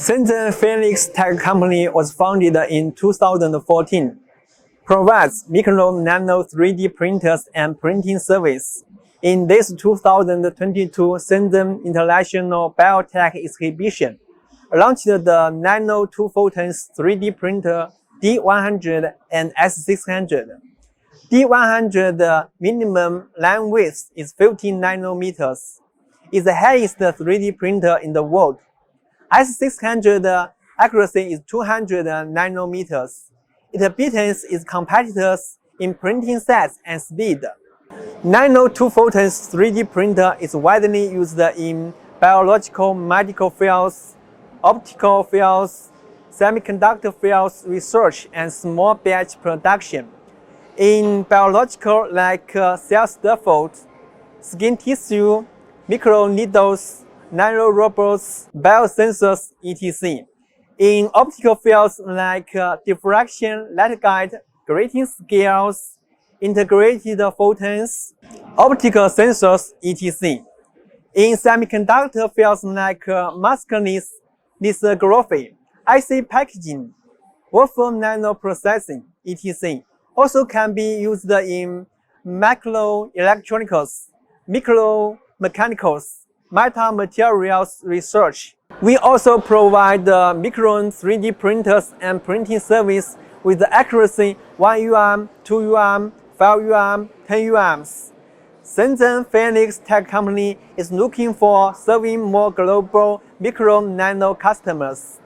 Shenzhen Phenix Tech Company was founded in 2014, provides micron nano 3D printers and printing service. In this 2022 Shenzhen International Biotech Exhibition, launched the Nano 2 Photons 3D printer D100 and S600. D100 minimum line width is 15 nanometers. It's the highest 3D printer in the world. S600 accuracy is 200 nanometers. It beats its competitors in printing size and speed. Nano 2 Photons 3D printer is widely used in biological medical fields, optical fields, semiconductor fields research, and small batch production. In biological like cell scaffold, skin tissue, microneedles, nanorobots, biosensors, etc. In optical fields like diffraction, light guide, grating scales, integrated photons, optical sensors, etc. In semiconductor fields like maskless lithography, IC packaging, wafer nanoprocessing, etc. also can be used in microelectronics, micromechanicals, metamaterials research. We also provide micron 3D printers and printing service with accuracy 1 UM, 2 UM, 5 UM, 10 UMs. Shenzhen Phenix Tech Company is looking for serving more global micron nano customers.